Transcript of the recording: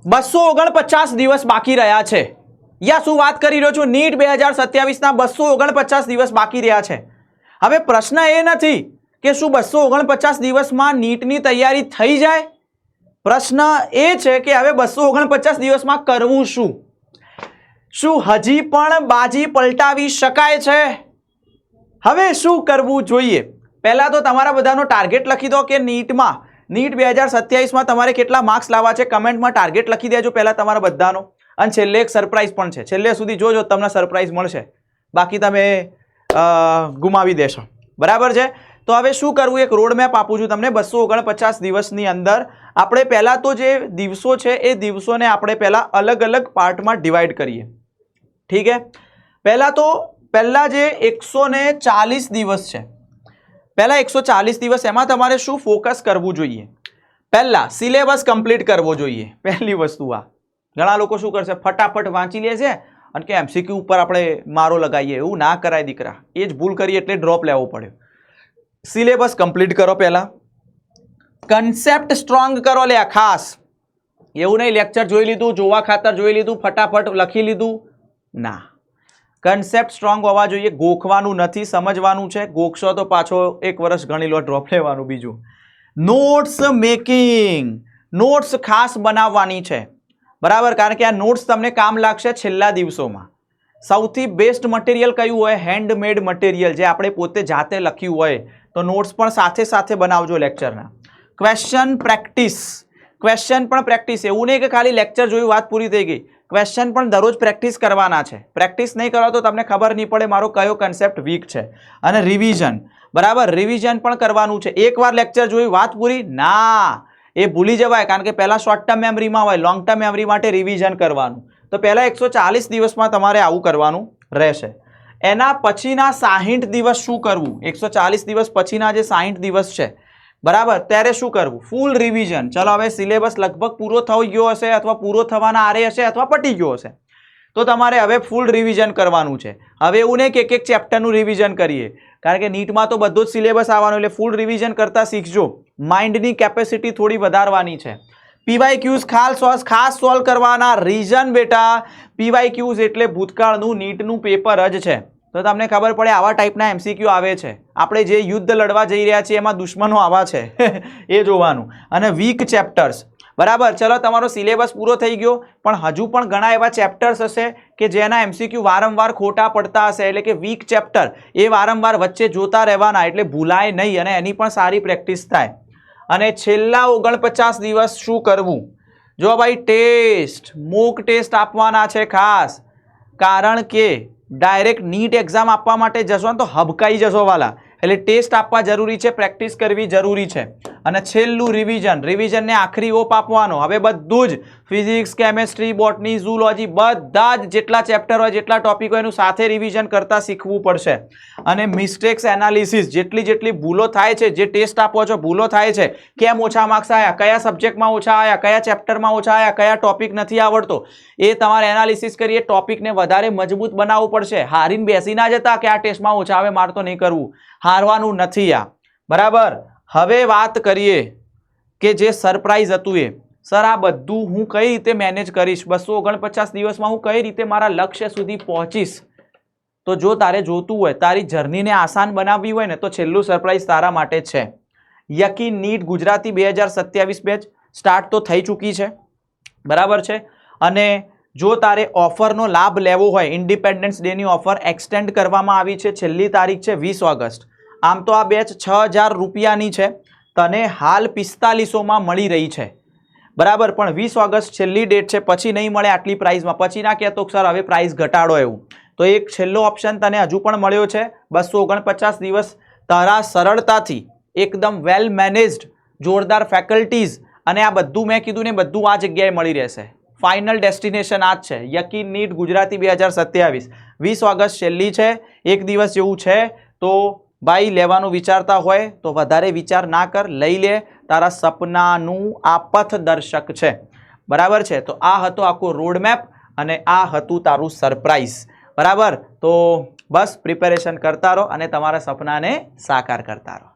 249 દિવસ બાકી રહ્યા છે. યા શું વાત કરી રહ્યો છું? નીટ 2027 ના 249 દિવસ બાકી રહ્યા છે. હવે પ્રશ્ન એ નથી કે શું 249 દિવસમાં નીટની તૈયારી થઈ જાય. પ્રશ્ન એ છે કે હવે 249 દિવસમાં કરવું શું? શું હજી પણ બાજી પલટાવી શકાય છે? હવે શું કરવું જોઈએ? પહેલા તો તમારા બધાનો ટાર્ગેટ લખી દો કે નીટ 2027માં તમારે કેટલા માર્ક્સ લાવવા છે. કમેન્ટમાં ટાર્ગેટ લખી દેજો પહેલા તમારા બધાનો. અને છેલ્લે એક સરપ્રાઈઝ પણ છે. છેલ્લે સુધી જોજો, તમને સરપ્રાઈઝ મળશે, બાકી તમે ગુમાવી દેશો. બરાબર છે? તો હવે શું કરવું? એક રોડ મેપ આપું છું તમને. 249 દિવસની અંદર આપણે પહેલા તો જે દિવસો છે એ દિવસોને આપણે પહેલા અલગ અલગ પાર્ટમાં ડિવાઈડ કરીએ. ઠીક છે? પહેલા જે 140 દિવસ છે, પહેલા 140 દિવસ એમાં તમારે શું ફોકસ કરવું જોઈએ? પહેલા સિલેબસ કમ્પ્લીટ કરવો જોઈએ. પહેલી વસ્તુ આ. ઘણા લોકો શું કરશે? ફટાફટ વાંચી લે છે અને કે એમસીક્યુ ઉપર આપણે મારો લગાવીએ. એવું ના કરાય દીકરા. એ જ ભૂલ કરી એટલે ડ્રોપ લેવો પડ્યો. સિલેબસ કમ્પ્લીટ કરો. પહેલા કન્સેપ્ટ સ્ટ્રોંગ કરો. લે ખાસ એવું નહીં લેક્ચર જોઈ લીધું, જોવા ખાતર જોઈ લીધું, ફટાફટ લખી લીધું. ના, કન્સેપ્ટ સ્ટ્રોંગ હોવા જોઈએ. ગોખવાનું નથી, સમજવાનું છે. ગોખશો તો પાછો 1 વર્ષ ગણી લો, ડ્રોપ લેવાનું. બીજું નોટ્સ મેકિંગ. નોટ્સ ખાસ બનાવવાની છે. બરાબર? કારણ કે આ નોટ્સ તમને કામ લાગશે છેલ્લા દિવસોમાં. સૌથી બેસ્ટ મટીરિયલ કયું હોય? હેન્ડમેડ મટીરિયલ, જે આપણે પોતે જાતે લખ્યું હોય. તો નોટ્સ પણ સાથે સાથે બનાવજો લેક્ચરના. Question practice. ક્વેશ્ચન પણ પ્રેક્ટિસ. એવું નહીં કે ખાલી લેક્ચર જોયું વાત પૂરી થઈ ગઈ. ક્વેશ્ચન પણ દરરોજ પ્રેક્ટિસ કરવાના છે. પ્રેક્ટિસ નહીં કરો તો તમને ખબર નહીં પડે મારો કયો કન્સેપ્ટ વીક છે. અને રિવિઝન. બરાબર? રિવિઝન પણ કરવાનું છે. એકવાર લેક્ચર જોયું વાત પૂરી ના, એ ભૂલી જવાય. કારણ કે પહેલા શોર્ટ ટર્મ મેમરીમાં હોય, લોંગ ટર્મ મેમરી માટે રિવિઝન કરવાનું. તો પહેલા 140 દિવસમાં તમારે આવું કરવાનું રહેશે. એના પછીના 60 દિવસ શું કરવું? 140 દિવસ પછીના જે 60 દિવસ છે, બરાબર, ત્યારે શું કરવું? ફૂલ રિવિઝન. ચલો હવે સિલેબસ લગભગ પૂરો થઈ ગયો હશે, અથવા પૂરો થવાના આરે હશે, અથવા પટી ગયો હશે. તો તમારે હવે ફૂલ રિવિઝન કરવાનું છે. હવે એવું નહીં કે એક ચેપ્ટરનું રિવિઝન કરીએ, કારણ કે નીટમાં તો બધું જ સિલેબસ આવવાનું. એટલે ફૂલ રિવિઝન કરતા શીખજો. માઇન્ડની કેપેસિટી થોડી વધારવાની છે. પીવાયક્યુઝ ખાસ સોલ્વ કરવાના. રીઝન બેટા, પીવાયક્યુઝ એટલે ભૂતકાળનું નીટનું પેપર જ છે. તો તમને ખબર પડે આવા ટાઈપના એમસીક્યુ આવે છે. આપણે જે યુદ્ધ લડવા જઈ રહ્યા છીએ એમાં દુશ્મનો આવા છે એ જોવાનું. અને વીક ચેપ્ટર્સ. બરાબર? ચલો તમારો સિલેબસ પૂરો થઈ ગયો, પણ હજુ પણ ઘણા એવા ચેપ્ટર્સ હશે કે જેના એમસીક્યુ વારંવાર ખોટા પડતા હશે. એટલે કે વીક ચેપ્ટર એ વારંવાર વચ્ચે જોતા રહેવાના, એટલે ભૂલાય નહીં અને એની પણ સારી પ્રેક્ટિસ થાય. અને છેલ્લા 49 દિવસ શું કરવું? જો ભાઈ ટેસ્ટ, મોક ટેસ્ટ આપવાના છે ખાસ. કારણ કે ડાયરેક્ટ નીટ એક્ઝામ આપવા માટે જશો ને તો હબકાઈ જશો વાલા. એટલે ટેસ્ટ આપવા જરૂરી છે, પ્રેક્ટિસ કરવી જરૂરી છે. અને છેલ્લું રિવિઝન. રિવિઝનને આખરી ઓપ આપવાનો. હવે બધું જ ફિઝિક્સ, કેમેસ્ટ્રી, બોટની, ઝૂલોજી, બધા જ જેટલા ચેપ્ટર હોય, જેટલા ટોપિક હોય એનું સાથે રિવિઝન કરતા શીખવું પડશે. અને મિસ્ટેક્સ એનાલિસિસ, જેટલી ભૂલો થાય છે, જે ટેસ્ટ આપો છો ભૂલો થાય છે, કેમ ઓછા માર્ક્સ આવ્યા, કયા સબ્જેક્ટમાં ઓછા આવ્યા, કયા ચેપ્ટરમાં ઓછા આવ્યા, કયા ટોપિક નથી આવડતો, એ તમારે એનાલિસિસ કરીએ. ટોપિકને વધારે મજબૂત બનાવવું પડશે. હારીને બેસી ના જતા કે આ ટેસ્ટમાં ઓછા આવે મારે તો નહીં કરવું. હારવાનું નથી આ. બરાબર? હવે વાત કરીએ કે જે સરપ્રાઈઝ હતું એ. સર આ બધું હું કઈ રીતે મેનેજ કરીશ? 249 દિવસમાં હું કઈ રીતે મારા લક્ષ્ય સુધી પહોંચીશ? તો જો તારે જોતું હોય, તારી જર્નીને આસાન બનાવવી હોય ને, તો છેલ્લું સરપ્રાઈઝ તારા માટે છે. યકીન નીટ ગુજરાતી 2027 બેચ સ્ટાર્ટ તો થઈ ચૂકી છે. બરાબર છે? અને જો તારે ઓફરનો લાભ લેવો હોય, ઇન્ડિપેન્ડન્સ ડેની ઓફર એક્સટેન્ડ કરવામાં આવી છે. છેલ્લી તારીખ છે 20 ઓગસ્ટ. આમ તો આ બેચ 6000 રૂપિયાની છે. તને હાલ 4500માં મળી રહી છે. બરાબર? પણ 20 ઓગસ્ટ છેલ્લી ડેટ છે. પછી નહીં મળે આટલી પ્રાઇસમાં. પછી ના કહેતો સર હવે પ્રાઇસ ઘટાડો એવું. તો એક છેલ્લો ઓપ્શન તને હજુ પણ મળ્યો છે. 249 દિવસ તારા સરળતાથી એકદમ વેલ મેનેજ્ડ જોરદાર ફેકલ્ટીઝ અને આ બધું મેં કીધું ને બધું આ જગ્યાએ મળી રહેશે. ફાઇનલ ડેસ્ટિનેશન આ જ છે. યકીન નીટ ગુજરાતી 2027 20 ઓગસ્ટ છેલ્લી છે. એક દિવસ જેવું છે. તો ભાઈ લેવાનું વિચારતા હોય તો વધારે વિચાર ના કર, લઈ લે. તારા સપનાનું આ પથદર્શક છે. બરાબર છે? તો આ હતો આખો રોડમેપ અને આ હતું તારું સરપ્રાઈઝ. બરાબર? તો બસ પ્રિપેરેશન કરતા રહો અને તમારા સપનાને સાકાર કરતા રહો.